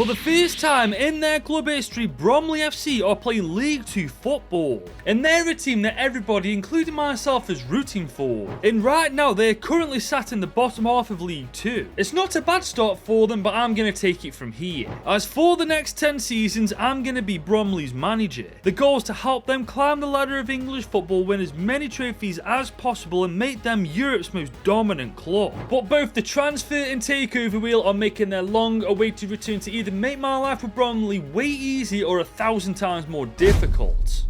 For the first time in their club history, Bromley FC are playing League 2 football. And they're a team that everybody, including myself, is rooting for. And right now, they're currently sat in the bottom half of League 2. It's not a bad start for them, but I'm going to take it from here. As for the next 10 seasons, I'm going to be Bromley's manager. The goal is to help them climb the ladder of English football, win as many trophies as possible, and make them Europe's most dominant club. But both the transfer and takeover wheel are making their long-awaited return to either make my life with Bromley way easier or 1,000 times more difficult.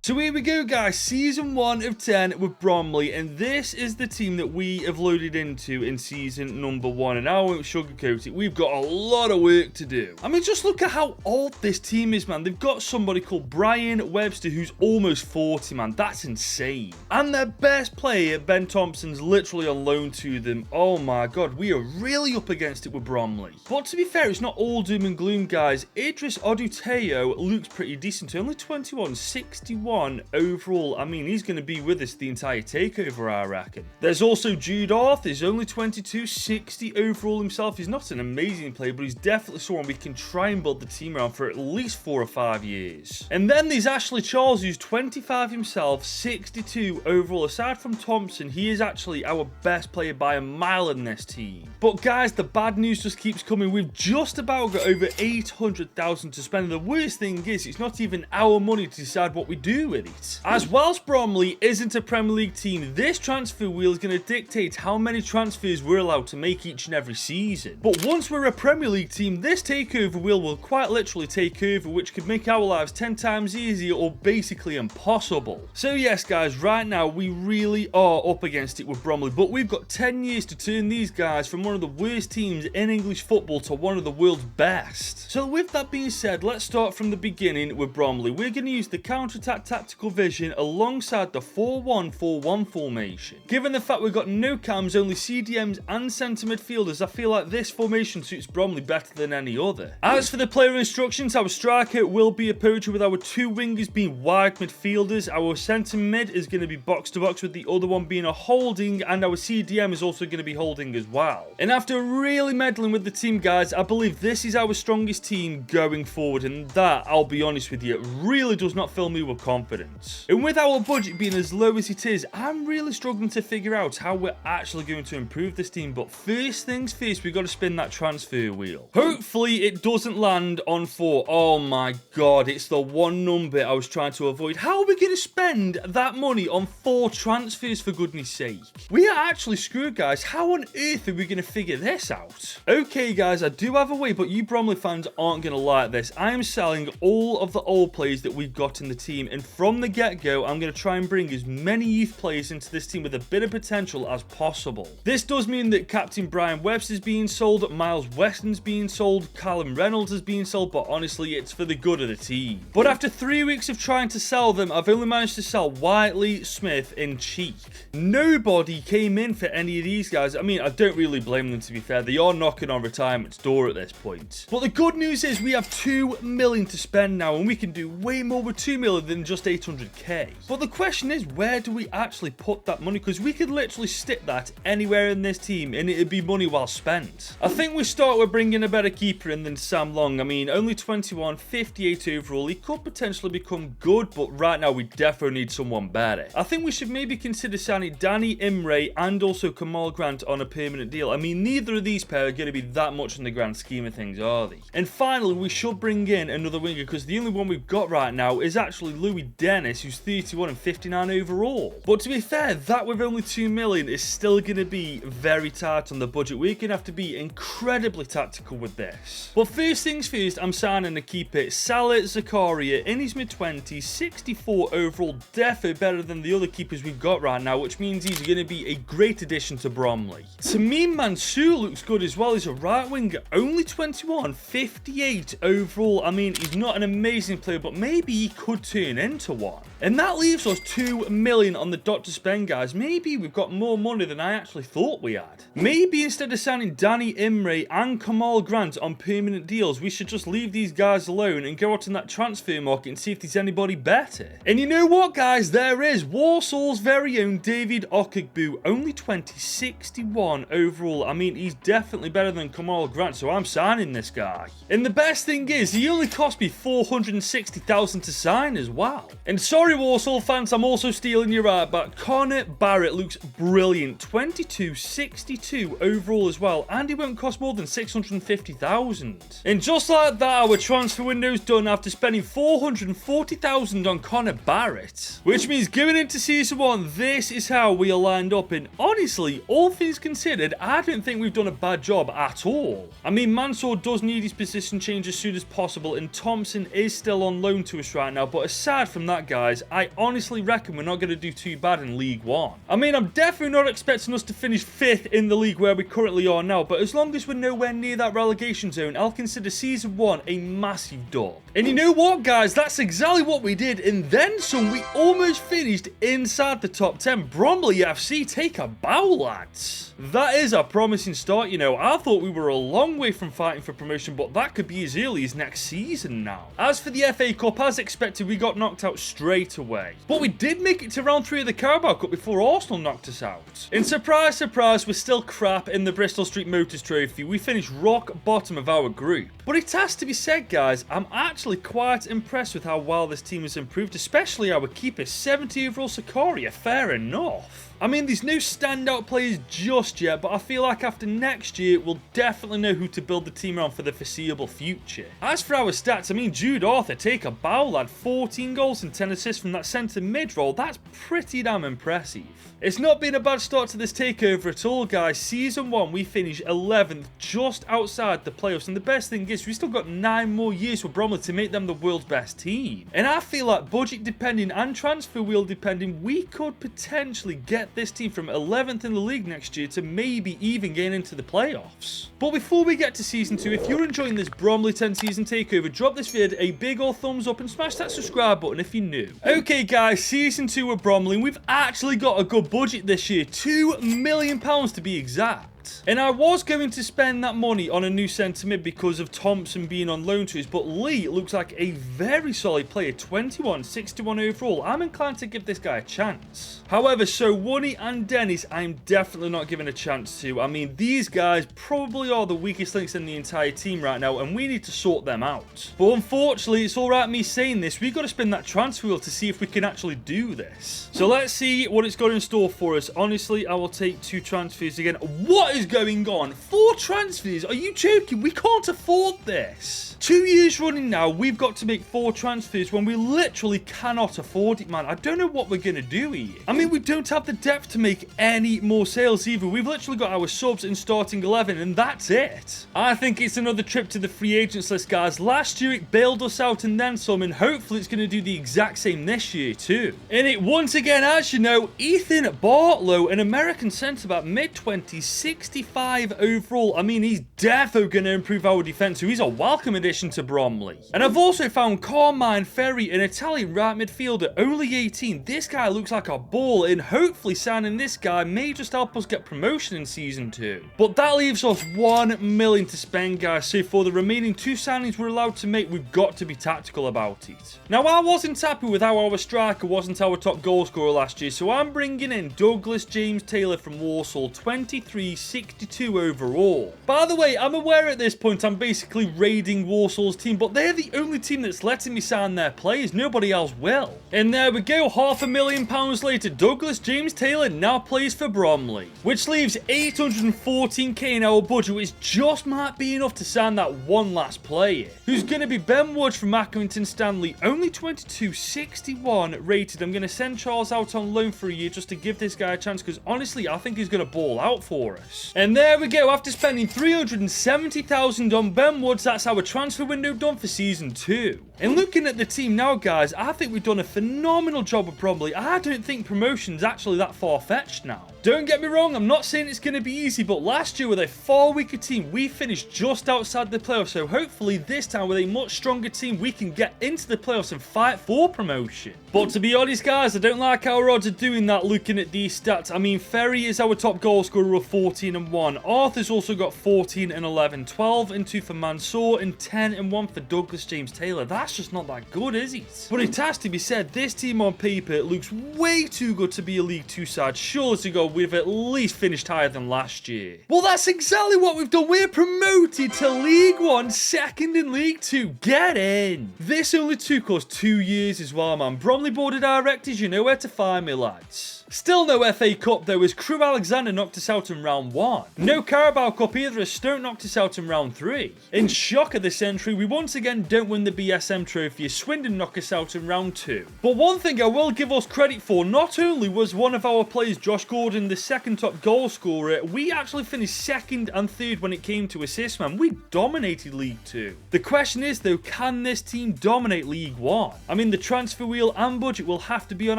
So here we go, guys, season 1 of 10 with Bromley, and this is the team that we have loaded into in season number 1, and I won't sugarcoat it, we've got a lot of work to do. I mean, just look at how old this team is, man. They've got somebody called Brian Webster who's almost 40, man. That's insane. And their best player, Ben Thompson's literally on loan to them. Oh my god, we are really up against it with Bromley. But to be fair, it's not all doom and gloom, guys. Idris Oduteo looks pretty decent, only 21, 61 overall. I mean, he's going to be with us the entire takeover, I reckon. There's also Jude Arthur. He's only 22, 60 overall himself. He's not an amazing player, but he's definitely someone we can try and build the team around for at least 4 or 5 years. And then there's Ashley Charles, who's 25 himself, 62 overall. Aside from Thompson, he is actually our best player by a mile in this team. But guys, the bad news just keeps coming. We've just about got over 800,000 to spend. And the worst thing is, it's not even our money to decide what we do with it. As whilst Bromley isn't a Premier League team, this transfer wheel is going to dictate how many transfers we're allowed to make each and every season. But once we're a Premier League team, this takeover wheel will quite literally take over, which could make our lives 10 times easier or basically impossible. So yes, guys, right now we really are up against it with Bromley, but we've got 10 years to turn these guys from one of the worst teams in English football to one of the world's best. So with that being said, let's start from the beginning with Bromley. We're going to use the counter-attack tactical vision alongside the 4-1-4-1 formation. Given the fact we've got no cams, only CDMs and centre midfielders, I feel like this formation suits Bromley better than any other. As for the player instructions, our striker will be a poacher with our 2 wingers being wide midfielders. Our centre mid is going to be box to box with the other one being a holding, and our CDM is also going to be holding as well. And after really meddling with the team, guys, I believe this is our strongest team going forward, and that, I'll be honest with you, really does not fill me with confidence. And with our budget being as low as it is, I'm really struggling to figure out how we're actually going to improve this team. But first things first, we've got to spin that transfer wheel. Hopefully it doesn't land on 4. Oh my god, it's the one number I was trying to avoid. How are we going to spend that money on 4 transfers, for goodness sake? We are actually screwed, guys. How on earth are we going to figure this out? Okay, guys, I do have a way, but you Bromley fans aren't going to like this. I am selling all of the old players that we've got in the team, and from the get-go, I'm going to try and bring as many youth players into this team with a bit of potential as possible. This does mean that Captain Brian Webster's being sold, Miles Weston's being sold, Callum Reynolds is being sold, but honestly, it's for the good of the team. But after 3 weeks of trying to sell them, I've only managed to sell Whiteley, Smith, and Cheek. Nobody came in for any of these guys. I mean, I don't really blame them, to be fair. They are knocking on retirement's door at this point. But the good news is we have 2 million to spend now, and we can do way more with 2 million than just 800k. But the question is, where do we actually put that money? Because we could literally stick that anywhere in this team and it'd be money well spent. I think we start with bringing a better keeper in than Sam Long. I mean, only 21, 58 overall. He could potentially become good, but right now we definitely need someone better. I think we should maybe consider signing Danny Imre and also Kamal Grant on a permanent deal. I mean, neither of these pair are going to be that much in the grand scheme of things, are they? And finally, we should bring in another winger, because the only one we've got right now is actually Louis Dennis, who's 31 and 59 overall. But to be fair, that with only 2 million is still going to be very tight on the budget. We're going to have to be incredibly tactical with this. But first things first, I'm signing a keeper, Salah Zakaria, in his mid-20s, 64 overall, definitely better than the other keepers we've got right now, which means he's going to be a great addition to Bromley. Tamim Mansour looks good as well. He's a right winger, only 21, 58 overall. I mean, he's not an amazing player, but maybe he could turn into 1-to-1. And that leaves us 2 million on the dot to spend, guys. Maybe we've got more money than I actually thought we had. Maybe instead of signing Danny Imre and Kamal Grant on permanent deals, we should just leave these guys alone and go out in that transfer market and see if there's anybody better. And you know what, guys? There is Warsaw's very own David Okigbu, only 2061 overall. I mean, he's definitely better than Kamal Grant, so I'm signing this guy. And the best thing is, he only cost me 460,000 to sign as well. And sorry, Warsaw fans, I'm also stealing your right back. Connor Barrett looks brilliant, 2262 overall as well, and he won't cost more than 650,000. And just like that, our transfer window's done after spending 440,000 on Connor Barrett. Which means going into season 1, this is how we are lined up, and honestly, all things considered, I don't think we've done a bad job at all. I mean, Mansour does need his position change as soon as possible, and Thompson is still on loan to us right now, but aside from that, guys, I honestly reckon we're not going to do too bad in League 1. I mean, I'm definitely not expecting us to finish 5th in the league where we currently are now, but as long as we're nowhere near that relegation zone, I'll consider season 1 a massive dub. And you know what, guys? That's exactly what we did, and then some. We almost finished inside the top 10. Bromley FC, take a bow, lads. That is a promising start, you know. I thought we were a long way from fighting for promotion, but that could be as early as next season now. As for the FA Cup, as expected, we got knocked out straight away. But we did make it to round 3 of the Carabao Cup before Arsenal knocked us out. And surprise, surprise, we're still crap in the Bristol Street Motors Trophy. We finished rock bottom of our group. But it has to be said, guys, I'm actually quite impressed with how well this team has improved, especially our keeper, 70 overall Sakaria, fair enough. I mean, there's no standout players just yet, but I feel like after next year, we'll definitely know who to build the team around for the foreseeable future. As for our stats, I mean, Jude Arthur, take a bow, lad. 14 goals and 10 assists from that centre mid role. That's pretty damn impressive. It's not been a bad start to this takeover at all, guys. Season 1, we finished 11th, just outside the playoffs. And the best thing is, we still got 9 more years for Bromley to make them the world's best team. And I feel like budget depending and transfer wheel depending, we could potentially get this team from 11th in the league next year to maybe even getting into the playoffs. But before we get to season 2, if you're enjoying this Bromley 10 season takeover, drop this video a big old thumbs up and smash that subscribe button if you're new. Okay, guys, season 2 of Bromley, and we've actually got a good budget this year, £2 million to be exact. And I was going to spend that money on a new centre mid because of Thompson being on loan to us, but Lee looks like a very solid player, 2161 overall. I'm inclined to give this guy a chance. However, so Woonie and Dennis, I'm definitely not giving a chance to. I mean, these guys probably are the weakest links in the entire team right now, and we need to sort them out. But unfortunately, it's alright me saying this, we've got to spin that transfer wheel to see if we can actually do this. So let's see what it's got in store for us. Honestly, I will take 2 transfers again. What is going on? 4 transfers? Are you joking? We can't afford this. 2 years running now, we've got to make 4 transfers when we literally cannot afford it, man. I don't know what we're going to do here. I mean, we don't have the depth to make any more sales either. We've literally got our subs in starting 11, and that's it. I think it's another trip to the free agents list, guys. Last year, it bailed us out and then some, and hopefully it's going to do the exact same this year too. And it once again, as you know, Ethan Bartlow, an American centre-back, mid-20s, 65 overall. I mean, he's defo going to improve our defence, so he's a welcome addition to Bromley. And I've also found Carmine Ferry, an Italian right midfielder, only 18. This guy looks like a ball, and hopefully signing this guy may just help us get promotion in season 2. But that leaves us 1 million to spend, guys, so for the remaining 2 signings we're allowed to make, we've got to be tactical about it. Now, I wasn't happy with how our striker wasn't our top goal scorer last year, so I'm bringing in Douglas James Taylor from Walsall, 2362 overall. By the way, I'm aware at this point I'm basically raiding Walsall's team, but they're the only team that's letting me sign their players. Nobody else will. And there we go, £500,000 later, Douglas James Taylor now plays for Bromley, which leaves 814k in our budget, which just might be enough to sign that one last player, who's going to be Ben Wood from Accrington Stanley, only 2261 rated. I'm going to send Charles out on loan for a year just to give this guy a chance, because honestly, I think he's going to ball out for us. And there we go, after spending 370,000 on Ben Woods, that's our transfer window done for season 2. And looking at the team now, guys, I think we've done a phenomenal job with Bromley. I don't think promotion's actually that far-fetched now. Don't get me wrong, I'm not saying it's going to be easy, but last year with a far weaker team, we finished just outside the playoffs, so hopefully this time with a much stronger team, we can get into the playoffs and fight for promotion. But to be honest, guys, I don't like how our odds are doing that looking at these stats. I mean, Ferry is our top goal scorer with 14-1. Arthur's also got 14-11, 12-2 for Mansour, and 10-1 for Douglas James Taylor. That's just not that good, is it? But it has to be said, this team on paper looks way too good to be a League 2 side. Sure to go, we've at least finished higher than last year. Well, that's exactly what we've done. We're promoted to League 1, second in League 2. Get in. This only took us 2 years as well, man. Bromley Board of Directors, you know where to find me, lads. Still no FA Cup though, as Crewe Alexander knocked us out in round 1. No Carabao Cup either, as Stoke knocked us out in round 3. In shock of the century, we once again don't win the BSM trophy, as Swindon knocked us out in round 2. But one thing I will give us credit for, not only was one of our players, Josh Gordon, the second top goal scorer, we actually finished second and third when it came to assists, man. We dominated League 2. The question is though, can this team dominate League 1? I mean, the transfer wheel and budget will have to be on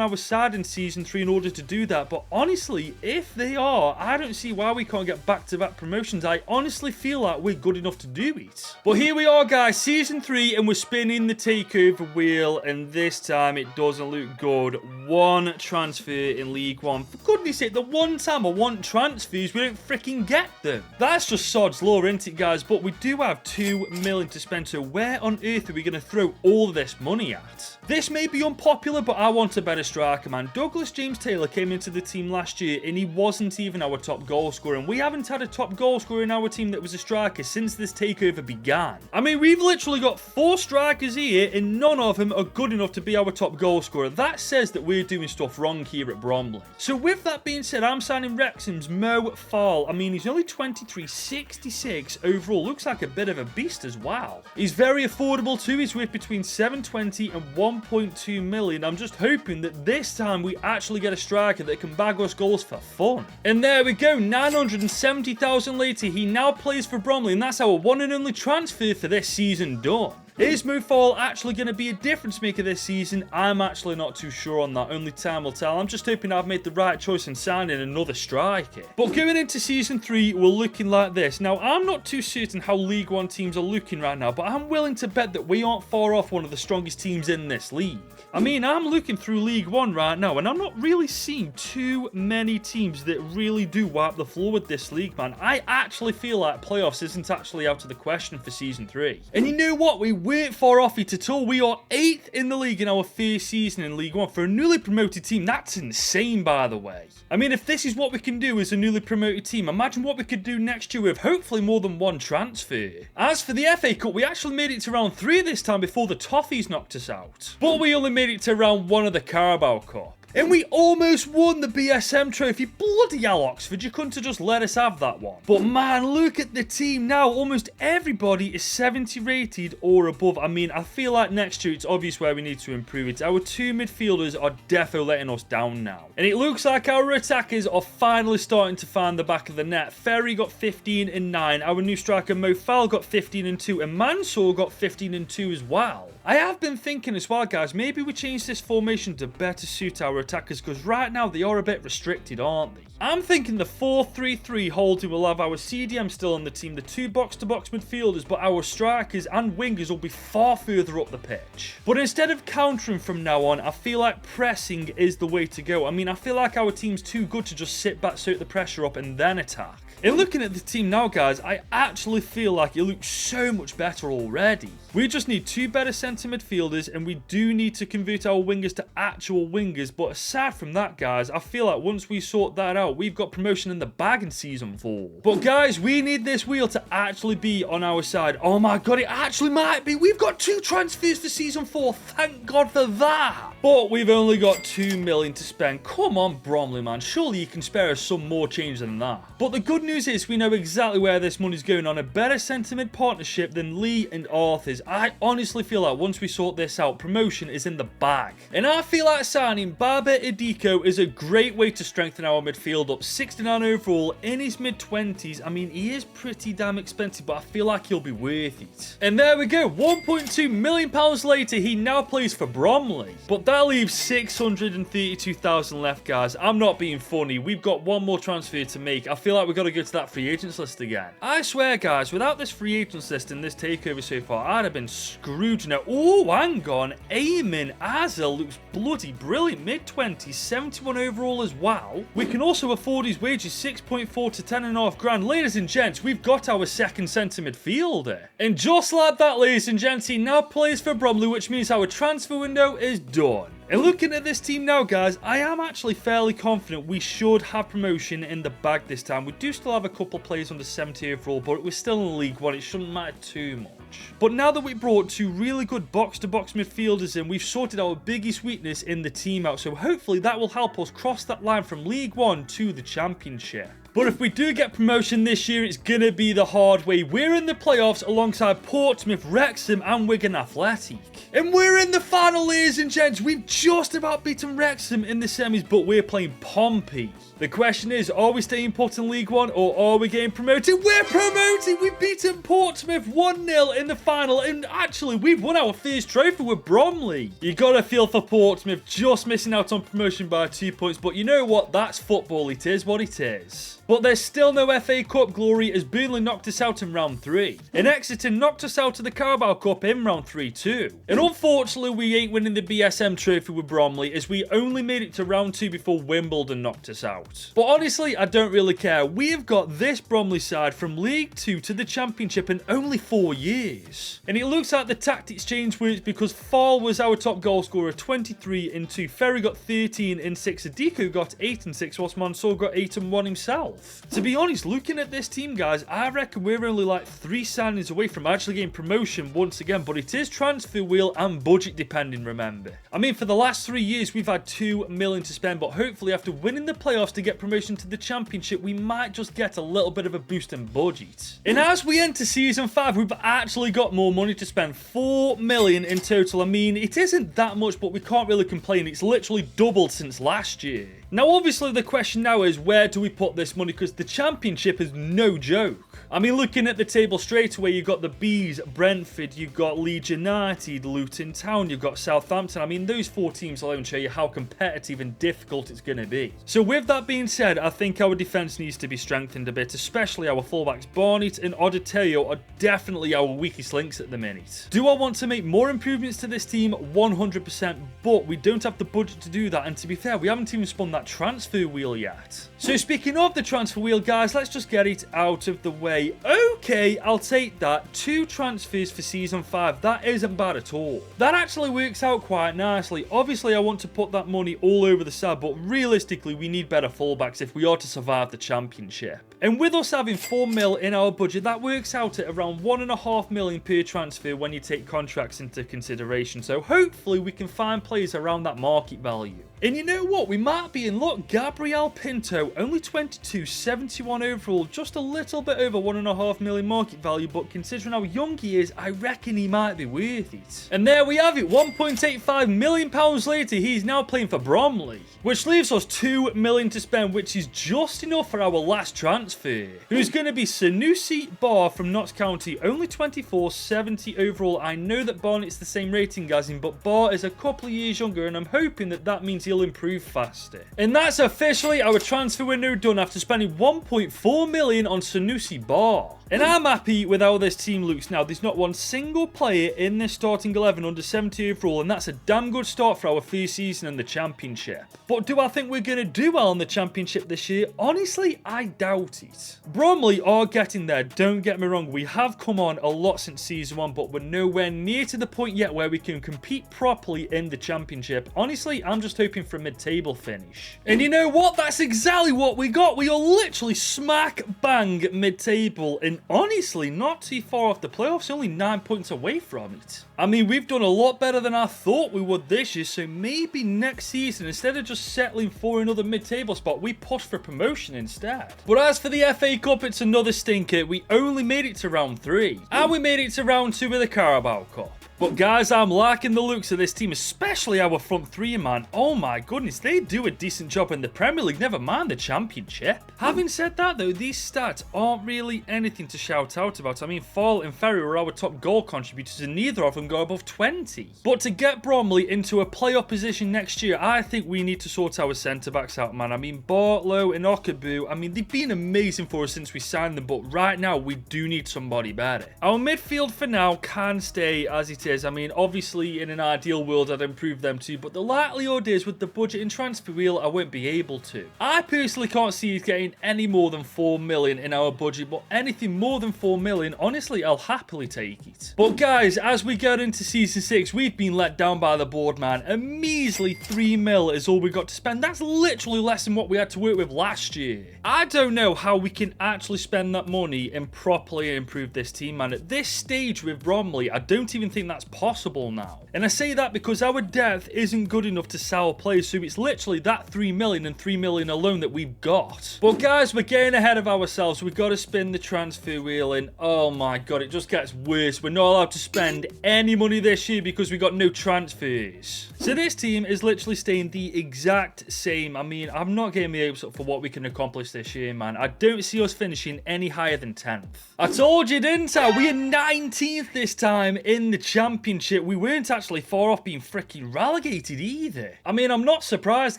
our side in Season 3 in order to do that, but honestly, if they are, I don't see why we can't get back-to-back promotions. I honestly feel like we're good enough to do it. But here we are, guys, Season 3, and we're spinning the takeover wheel, and this time it doesn't look good. One transfer in League 1. For goodness sake, the one time I want transfers, we don't freaking get them. That's just sod's law, isn't it, guys? But we do have 2 million to spend, so where on earth are we going to throw all of this money at? This may be unpopular, but I want a better striker, man. Douglas James Taylor came into the team last year, and he wasn't even our top goal scorer, and we haven't had a top goal scorer in our team that was a striker since this takeover began. I mean, we've literally got 4 strikers here, and none of them are good enough to be our top goal scorer. That says that we're doing stuff wrong here at Bromley. So with that being said, I'm signing Wrexham's Mo Fall. I mean, he's only 23, 66 overall. Looks like a bit of a beast as well. He's very affordable too. He's worth between 720 and 1.2 million. I'm just hoping that this time we actually get a striker that can bag us goals for fun. And there we go, 970,000 later, he now plays for Bromley, and that's our one and only transfer for this season done. Is Mo Fall actually going to be a difference maker this season? I'm actually not too sure on that. Only time will tell. I'm just hoping I've made the right choice in signing another striker. But going into Season 3, we're looking like this. Now, I'm not too certain how League 1 teams are looking right now, but I'm willing to bet that we aren't far off one of the strongest teams in this league. I mean, I'm looking through League 1 right now, and I'm not really seeing too many teams that really do wipe the floor with this league, man. I actually feel like playoffs isn't actually out of the question for Season 3. And you know what? We weren't far off it at all. We are 8th in the league in our first season in League 1. For a newly promoted team, that's insane, by the way. I mean, if this is what we can do as a newly promoted team, imagine what we could do next year with hopefully more than one transfer. As for the FA Cup, we actually made it to round 3 this time before the Toffees knocked us out. But we only made it to round 1 of the Carabao Cup. And we almost won the BSM trophy. Bloody hell, Oxford, you couldn't have just let us have that one. But man, look at the team now. Almost everybody is 70 rated or above. I mean, I feel like next year it's obvious where we need to improve it. Our 2 midfielders are defo letting us down now. And it looks like our attackers are finally starting to find the back of the net. Ferry got 15 and 9. Our new striker Mo Fall got 15 and 2. And Mansour got 15 and 2 as well. I have been thinking as well, guys, maybe we change this formation to better suit our attackers, because right now they are a bit restricted, aren't they? I'm thinking the 4-3-3 holding will have our CDM still on the team, the 2 box-to-box midfielders, but our strikers and wingers will be far further up the pitch. But instead of countering from now on, I feel like pressing is the way to go. I mean, I feel like our team's too good to just sit back, soak the pressure up, and then attack. And looking at the team now, guys, I actually feel like it looks so much better already. We just need 2 better centre midfielders, and we do need to convert our wingers to actual wingers. But aside from that, guys, I feel like once we sort that out, we've got promotion in the bag in Season 4. But guys, we need this wheel to actually be on our side. Oh my god, it actually might be. We've got 2 transfers for Season 4. Thank God for that. But we've only got 2 million to spend. Come on, Bromley, man. Surely you can spare us some more change than that. But the good news is we know exactly where this money's going on a better centre-mid partnership than Lee and Arthur's. I honestly feel like once we sort this out, promotion is in the bag. And I feel like signing Barber Idiko is a great way to strengthen our midfield up. 69 overall in his mid-20s. I mean, he is pretty damn expensive, but I feel like he'll be worth it. And there we go. £1.2 million later, he now plays for Bromley. But that leaves 632,000 left, guys. I'm not being funny. We've got one more transfer to make. I feel like we've got to go to that free agents list again. I swear, guys, without this free agents list and this takeover so far, I'd have been screwed now. Oh, hang on. Eamon Azel looks bloody brilliant. Mid-20s, 71 overall as well. We can also afford his wages, 6.4 to 10.5 grand. Ladies and gents, we've got our second centre midfielder. And just like that, ladies and gents, he now plays for Bromley, which means our transfer window is done. And looking at this team now, guys, I am actually fairly confident we should have promotion in the bag this time. We do still have a couple players under 70 overall, but we're still in League One. It shouldn't matter too much. But now that we brought two really good box-to-box midfielders in, we've sorted our biggest weakness in the team out. So hopefully that will help us cross that line from League One to the Championship. But if we do get promotion this year, it's going to be the hard way. We're in the playoffs alongside Portsmouth, Wrexham and Wigan Athletic. And we're in the final, ladies and gents. We've just about beaten Wrexham in the semis, but we're playing Pompey. The question is, are we staying put in League One or are we getting promoted? We're promoted! We've beaten Portsmouth 1-0 in the final. And actually, we've won our first trophy with Bromley. You got to feel for Portsmouth, just missing out on promotion by 2 points. But you know what? That's football. It is what it is. But there's still no FA Cup glory as Burnley knocked us out in round 3. And Exeter knocked us out of the Carabao Cup in round 3 too. And unfortunately, we ain't winning the BSM trophy with Bromley as we only made it to round 2 before Wimbledon knocked us out. But honestly, I don't really care. We have got this Bromley side from League 2 to the Championship in only 4 years. And it looks like the tactics change works because Fall was our top goal scorer, 23 and 2. Ferry got 13 and 6. Adiko got 8 and 6, whilst Mansour got 8 and 1 himself. To be honest, looking at this team, guys, I reckon we're only like 3 signings away from actually getting promotion once again, but it is transfer wheel and budget depending, remember. I mean, for the last 3 years, we've had 2 million to spend, but hopefully after winning the playoffs to get promotion to the Championship, we might just get a little bit of a boost in budget. And as we enter Season 5, we've actually got more money to spend, 4 million in total. I mean, it isn't that much, but we can't really complain. It's literally doubled since last year. Now, obviously, the question now is, where do we put this money? Because the Championship is no joke. I mean, looking at the table straight away, you've got the Bees, Brentford, you've got Leeds United, Luton Town, you've got Southampton. I mean, those 4 teams alone show you how competitive and difficult it's going to be. So with that being said, I think our defence needs to be strengthened a bit, especially our fullbacks. Barnett and Odeteo are definitely our weakest links at the minute. Do I want to make more improvements to this team? 100%, but we don't have the budget to do that. And to be fair, we haven't even spun that transfer wheel yet. So speaking of the transfer wheel, guys, let's just get it out of the way. Okay, I'll take that. 2 transfers for Season 5. That isn't bad at all. That actually works out quite nicely. Obviously, I want to put that money all over the side, but realistically, we need better fullbacks if we are to survive the Championship. And with us having 4 mil in our budget, that works out at around 1.5 million per transfer when you take contracts into consideration. So hopefully we can find players around that market value. And you know what? We might be in luck. Gabriel Pinto, only 22, 71 overall, just a little bit over 1.5 million market value, but considering how young he is, I reckon he might be worth it. And there we have it, £1.85 million later, he's now playing for Bromley, which leaves us 2 million to spend, which is just enough for our last transfer, who's going to be Sanusi Bar from Notts County, only 24, 70 overall. I know that Barnett's the same rating as him, but Bar is a couple of years younger, and I'm hoping that that means he'll improve faster. And that's officially our transfer window done after spending 1.4 million on Sanusi Bar. And I'm happy with how this team looks now. There's not one single player in this starting 11 under 70 overall, and that's a damn good start for our first season in the Championship. But do I think we're going to do well in the Championship this year? Honestly, I doubt it. Bromley are getting there, don't get me wrong. We have come on a lot since Season 1, but we're nowhere near to the point yet where we can compete properly in the Championship. Honestly, I'm just hoping for a mid-table finish. And you know what? That's exactly what we got. We are literally smack bang mid-table, and honestly, not too far off the playoffs, only 9 points away from it. I mean, we've done a lot better than I thought we would this year, so maybe next season, instead of just settling for another mid-table spot, we push for promotion instead. But as for the FA Cup, it's another stinker. We only made it to round 3, and we made it to round 2 of the Carabao Cup. But guys, I'm liking the looks of this team, especially our front three, man. Oh my goodness, they do a decent job in the Premier League, never mind the Championship. Having said that though, these stats aren't really anything to shout out about. I mean, Fall and Ferry were our top goal contributors and neither of them go above 20. But to get Bromley into a playoff position next year, I think we need to sort our centre-backs out, man. I mean, Bartlow and Okabu, I mean, they've been amazing for us since we signed them, but right now we do need somebody better. Our midfield for now can stay as it is. I mean, obviously, in an ideal world, I'd improve them too, but the likelihood is with the budget and transfer wheel, I won't be able to. I personally can't see us getting any more than 4 million in our budget, but anything more than 4 million, honestly, I'll happily take it. But guys, as we get into Season 6, we've been let down by the board, man. A measly 3 mil is all we got to spend. That's literally less than what we had to work with last year. I don't know how we can actually spend that money and properly improve this team, man. At this stage with Bromley, I don't even think that's possible now. And I say that because our depth isn't good enough to sell players, so it's literally that 3 million and 3 million alone that we've got. But guys, we're getting ahead of ourselves. We've got to spin the transfer wheel and oh my god, it just gets worse. We're not allowed to spend any money this year because we got no transfers. So this team is literally staying the exact same. I mean, I'm not getting my hopes up for what we can accomplish this year, man. I don't see us finishing any higher than 10th. I told you, didn't I? We are 19th this time in the Championship. We weren't actually far off being freaking relegated either. I mean, I'm not surprised,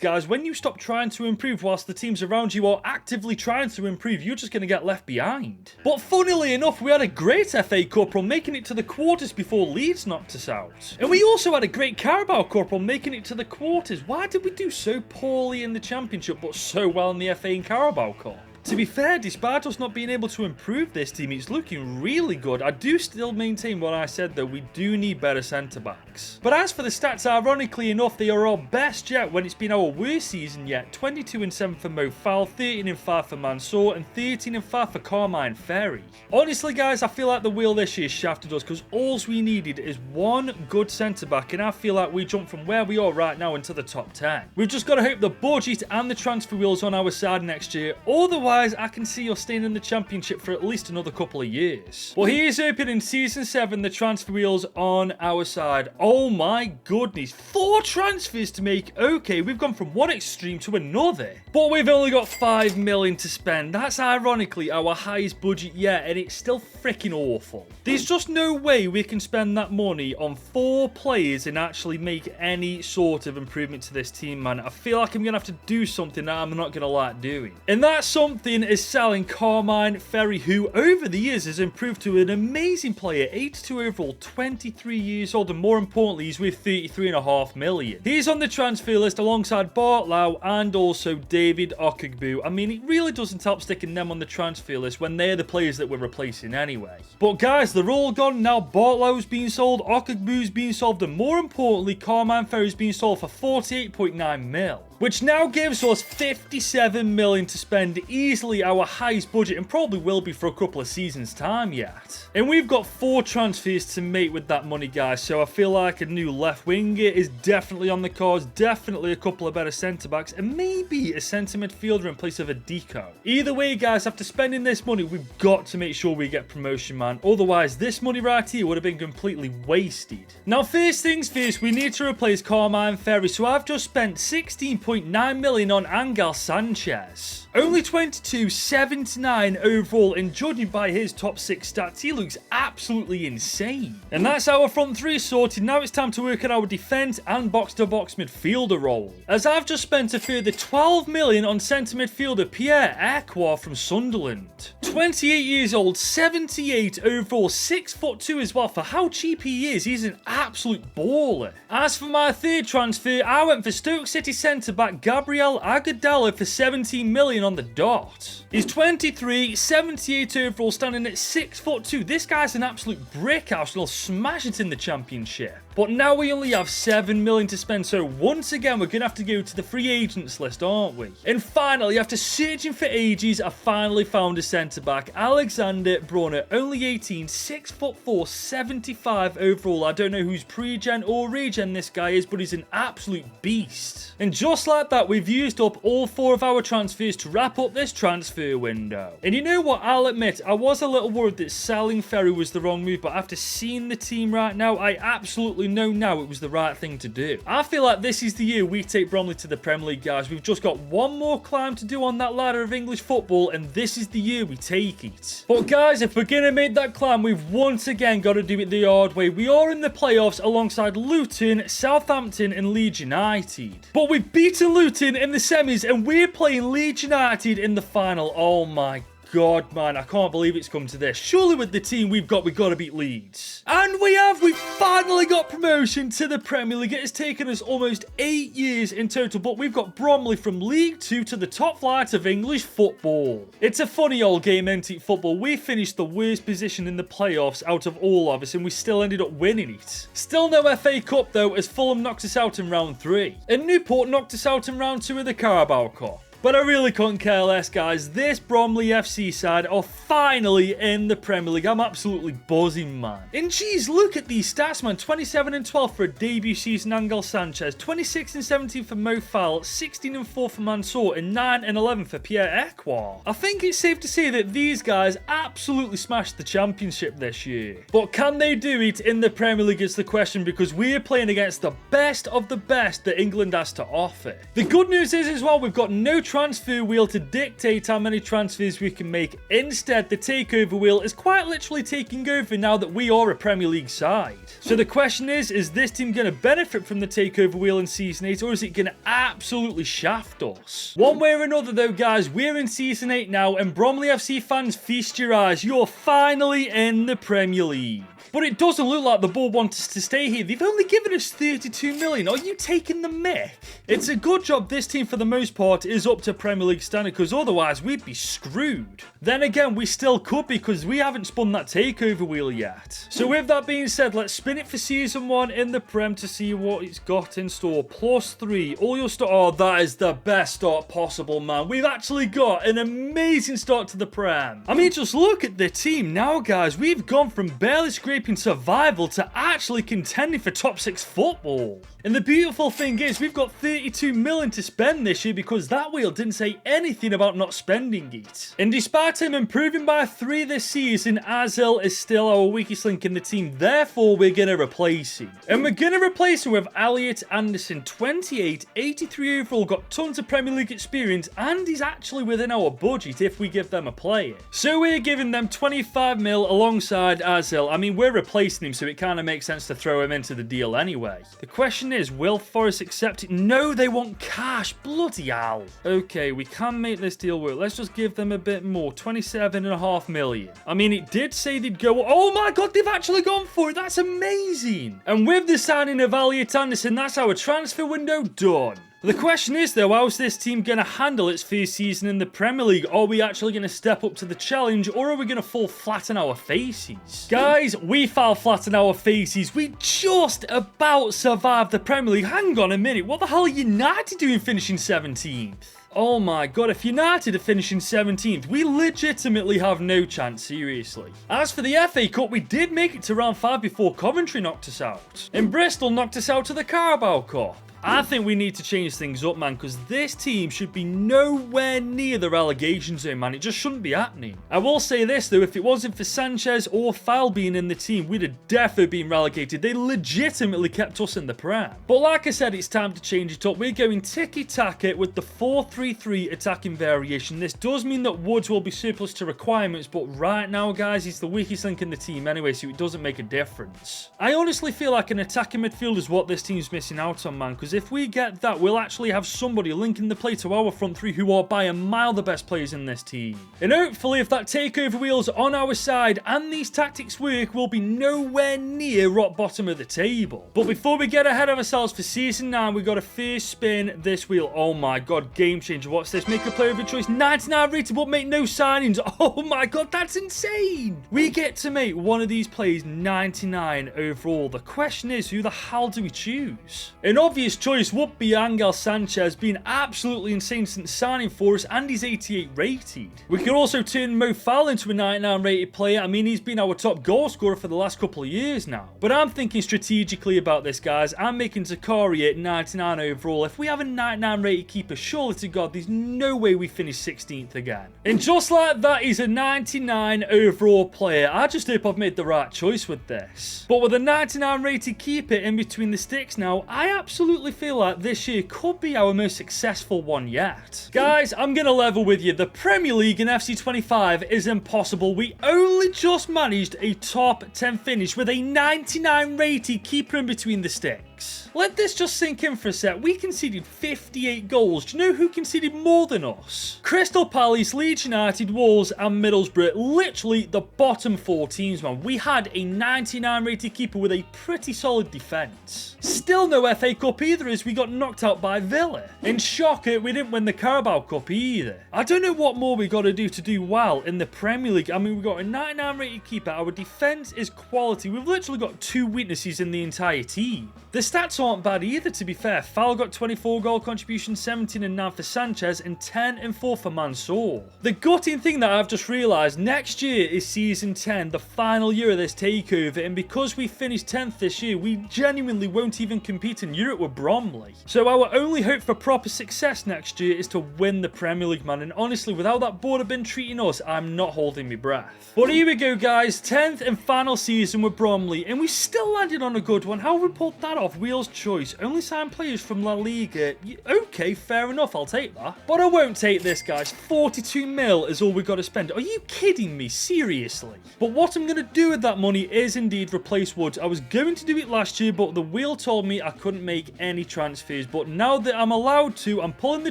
guys. When you stop trying to improve whilst the teams around you are actively trying to improve, you're just going to get left behind. But funnily enough, we had a great FA Cup run, making it to the quarters before Leeds knocked us out. And we also had a great Carabao Cup run, making it to the quarters. Why did we do so poorly in the Championship, but so well in the FA and Carabao Cup? To be fair, despite us not being able to improve this team, it's looking really good. I do still maintain what I said though, we do need better centre-backs. But as for the stats, ironically enough, they are our best yet when it's been our worst season yet. 22-7 for Mo Fowl, 13-5 for Mansour, and 13-5 for Carmine Ferry. Honestly guys, I feel like the wheel this year shafted us because all we needed is one good centre-back, and I feel like we jumped from where we are right now into the top 10. We've just got to hope the budget and the transfer wheel's on our side next year. Otherwise, I can see us staying in the Championship for at least another couple of years. Well, here's hoping in Season 7, the transfer wheel's on our side. Oh my goodness, 4 transfers to make. Okay, we've gone from one extreme to another. But we've only got 5 million to spend. That's ironically our highest budget yet, and it's still freaking awful. There's just no way we can spend that money on 4 players and actually make any sort of improvement to this team, man. I feel like I'm going to have to do something that I'm not going to like doing. And that's something is selling Carmine Ferry, who over the years has improved to an amazing player, 82 overall, 23 years old, and more importantly, he's worth 33.5 million. He's on the transfer list alongside Bartlow and also David Okigbu. I mean, it really doesn't help sticking them on the transfer list when they're the players that we're replacing anyway. But guys, they're all gone now. Bartlow's being sold, Okigbu's being sold, and more importantly, Carmine Ferry's being sold for 48.9 mil. Which now gives us 57 million to spend, easily our highest budget, and probably will be for a couple of seasons time yet. And we've got 4 transfers to make with that money, guys, so I feel like a new left winger is definitely on the cards, definitely a couple of better centre-backs, and maybe a centre midfielder in place of a Deco. Either way, guys, after spending this money, we've got to make sure we get promotion, man. Otherwise, this money right here would have been completely wasted. Now, first things first, we need to replace Carmine Ferry, so I've just spent 16.9 million on Angel Sanchez. Only 22, 79 overall, and judging by his top 6 stats, he looks absolutely insane. And that's our front 3 sorted. Now it's time to work on our defence and box-to-box midfielder role. As I've just spent a further 12 million on centre midfielder Pierre Ekwa from Sunderland. 28 years old, 78 overall, 6'2" as well. For how cheap he is, he's an absolute baller. As for my third transfer, I went for Stoke City centre centre-back Gabriel Agudelo for 17 million on the dot. He's 23, 78 overall, standing at 6'2". This guy's an absolute brick house and he'll smash it in the Championship. But now we only have 7 million to spend, so once again we're going to have to go to the free agents list, aren't we? And finally, after searching for ages, I finally found a centre-back. Alexander Brunner, only 18, 6'4", 75 overall. I don't know whose pre-gen or regen this guy is, but he's an absolute beast. And just like that, we've used up all 4 of our transfers to wrap up this transfer window. And you know what, I'll admit, I was a little worried that selling Ferry was the wrong move, but after seeing the team right now, I absolutely know now it was the right thing to do. I feel like this is the year we take Bromley to the Premier League, guys. We've just got one more climb to do on that ladder of English football, and this is the year we take it. But guys, if we're going to make that climb, we've once again got to do it the hard way. We are in the playoffs alongside Luton, Southampton and Leeds United. But we've beaten Luton in the semis and we're playing Leeds United in the final. Oh my God, man, I can't believe it's come to this. Surely with the team we've got to beat Leeds. And we've finally got promotion to the Premier League. It has taken us almost 8 years in total, but we've got Bromley from League 2 to the top flight of English football. It's a funny old game, isn't it, football? We finished the worst position in the playoffs out of all of us, and we still ended up winning it. Still no FA Cup, though, as Fulham knocked us out in round 3. And Newport knocked us out in round 2 of the Carabao Cup. But I really couldn't care less, guys. This Bromley FC side are finally in the Premier League. I'm absolutely buzzing, man. And geez, look at these stats, man. 27 and 12 for a debut season, Angel Sanchez. 26 and 17 for Mo Fowl. 16 and 4 for Mansour. And 9 and 11 for Pierre Ekwa. I think it's safe to say that these guys absolutely smashed the Championship this year. But can they do it in the Premier League is the question, because we're playing against the best of the best that England has to offer. The good news is as well, we've got no transfer wheel to dictate how many transfers we can make. Instead, the takeover wheel is quite literally taking over now that we are a Premier League side. So the question is this team going to benefit from the takeover wheel in Season 8, or is it going to absolutely shaft us? One way or another though, guys, we're in Season 8 now, and Bromley FC fans, feast your eyes. You're finally in the Premier League. But it doesn't look like the board want us to stay here. They've only given us 32 million. Are you taking the mick? It's a good job this team, for the most part, is up to Premier League standard, because otherwise we'd be screwed. Then again, we still could, because we haven't spun that takeover wheel yet. So with that being said, let's spin it for Season 1 in the Prem to see what it's got in store. +3. All your start. Oh, that is the best start possible, man. We've actually got an amazing start to the Prem. I mean, just look at the team now, guys. We've gone from barely scraping survival to actually contending for top 6 football. And the beautiful thing is we've got 32 million to spend this year, because that wheel didn't say anything about not spending it. And despite him improving by 3 this season, Azil is still our weakest link in the team. Therefore, we're going to replace him. And we're going to replace him with Elliot Anderson, 28, 83 overall, got tons of Premier League experience, and he's actually within our budget if we give them a player. So we're giving them 25 mil alongside Azil. I mean, we're replacing him, so it kind of makes sense to throw him into the deal anyway. The question is, will Forest accept it? No, they want cash. Bloody hell. Okay, we can make this deal work. Let's just give them a bit more. 27.5 million. I mean, it did say they'd go. Oh my God, they've actually gone for it. That's amazing. And with the signing of Elliot Anderson, that's our transfer window done. The question is, though, how's this team going to handle its first season in the Premier League? Are we actually going to step up to the challenge, or are we going to fall flat on our faces? Guys, we fell flat on our faces. We just about survived the Premier League. Hang on a minute. What the hell are United doing finishing 17th? Oh my God, if United are finishing 17th, we legitimately have no chance, seriously. As for the FA Cup, we did make it to round 5 before Coventry knocked us out. And Bristol knocked us out of the Carabao Cup. I think we need to change things up, man, because this team should be nowhere near the relegation zone, man. It just shouldn't be happening. I will say this, though, if it wasn't for Sanchez or Fowl being in the team, we'd have definitely been relegated. They legitimately kept us in the Prem. But like I said, it's time to change it up. We're going tiki-taka with the 4-3-3 attacking variation. This does mean that Woods will be surplus to requirements, but right now, guys, he's the weakest link in the team anyway, so it doesn't make a difference. I honestly feel like an attacking midfield is what this team's missing out on, man, because because if we get that, we'll actually have somebody linking the play to our front three who are by a mile the best players in this team. And hopefully if that takeover wheel's on our side and these tactics work, we'll be nowhere near rock bottom of the table. But before we get ahead of ourselves for Season 9, we got to first spin this wheel. Oh my god, game changer. What's this? Make a player of your choice. 99 rated but make no signings. Oh my god, that's insane. We get to make one of these plays 99 overall. The question is, who the hell do we choose? An obvious choice would be Angel Sanchez, being absolutely insane since signing for us, and he's 88 rated. We could also turn Mo Fowl into a 99 rated player. I mean, he's been our top goal scorer for the last couple of years now. But I'm thinking strategically about this, guys. I'm making Zakari at 99 overall. If we have a 99 rated keeper, surely to god, there's no way we finish 16th again. And just like that, he's a 99 overall player. I just hope I've made the right choice with this. But with a 99 rated keeper in between the sticks now, I absolutely feel like this year could be our most successful one yet. Guys, I'm going to level with you. The Premier League in FC 25 is impossible. We only just managed a top 10 finish with a 99 rated keeper in between the sticks. Let this just sink in for a sec. We conceded 58 goals. Do you know who conceded more than us? Crystal Palace, Leeds United, Wolves and Middlesbrough. Literally the bottom 4 teams, man. We had a 99 rated keeper with a pretty solid defence. Still no FA Cup either, as we got knocked out by Villa. And shocker, we didn't win the Carabao Cup either. I don't know what more we got to do well in the Premier League. I mean, we got a 99 rated keeper. Our defence is quality. We've literally got 2 weaknesses in the entire team. The stats aren't bad either, to be fair. Fowl got 24 goal contributions, 17 and 9 for Sanchez, and 10 and 4 for Mansour. The gutting thing that I've just realised, next year is Season 10, the final year of this takeover, and because we finished 10th this year, we genuinely won't even compete in Europe with Bromley. So our only hope for proper success next year is to win the Premier League, man, and honestly, without that board have been treating us, I'm not holding my breath. But here we go, guys, 10th and final season with Bromley, and we still landed on a good one. How have we pulled that off? Wheels choice. Only sign players from La Liga. Okay, fair enough. I'll take that. But I won't take this, guys. 42 mil is all we got to spend. Are you kidding me? Seriously? But what I'm going to do with that money is indeed replace Woods. I was going to do it last year, but the wheel told me I couldn't make any transfers. But now that I'm allowed to, I'm pulling the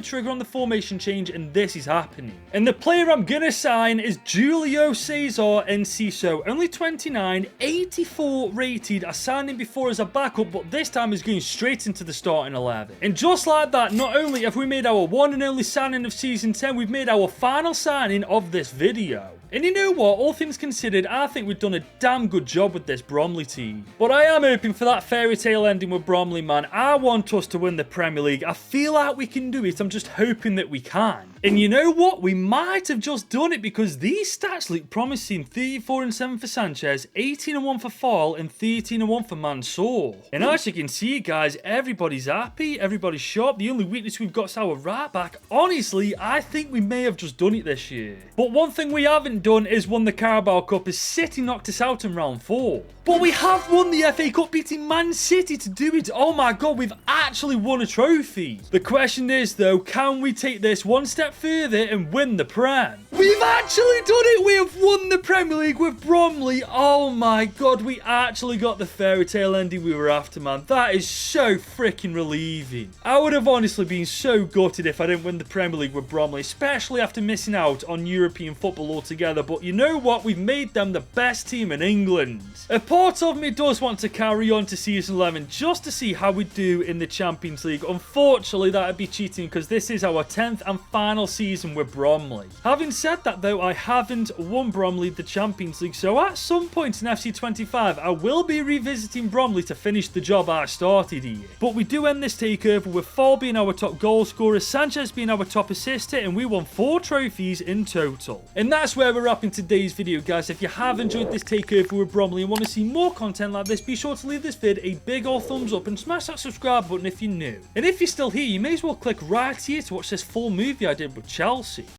trigger on the formation change, and this is happening. And the player I'm going to sign is Julio Cesar Enciso. Only 29, 84 rated. I signed him before as a backup, but this time is going straight into the starting 11. And just like that, not only have we made our one and only signing of Season 10, we've made our final signing of this video. And you know what? All things considered, I think we've done a damn good job with this Bromley team. But I am hoping for that fairy tale ending with Bromley, man. I want us to win the Premier League. I feel like we can do it. I'm just hoping that we can. And you know what? We might have just done it because these stats look promising. 34 and 7 for Sanchez, 18 and 1 for Fowl, and 13 and 1 for Mansour. And as you can see, guys, everybody's happy. Everybody's sharp. The only weakness we've got is our right back. Honestly, I think we may have just done it this year. But one thing we haven't done is won the Carabao Cup, as City knocked us out in round 4. But we have won the FA Cup, beating Man City to do it. Oh my god, we've actually won a trophy. The question is, though, can we take this one step further and win the Prem? We've actually done it. We have won the Premier League with Bromley. Oh my god, we actually got the fairy tale ending we were after, man. That is so freaking relieving. I would have honestly been so gutted if I didn't win the Premier League with Bromley, especially after missing out on European football altogether. But you know what? We've made them the best team in England. A part of me does want to carry on to Season 11 just to see how we do in the Champions League. Unfortunately, that would be cheating because this is our 10th and final season with Bromley. Having said that, though, I haven't won Bromley the Champions League, so at some point in FC 25, I will be revisiting Bromley to finish the job I started here. But we do end this takeover with Fowl being our top goal scorer, Sanchez being our top assister, and we won 4 trophies in total. And that's where we're wrapping today's video, guys. If you have enjoyed this takeover with Bromley and want to see more content like this, be sure to leave this vid a big old thumbs up and smash that subscribe button if you're new. And if you're still here, you may as well click right here to watch this full movie I did with Chelsea.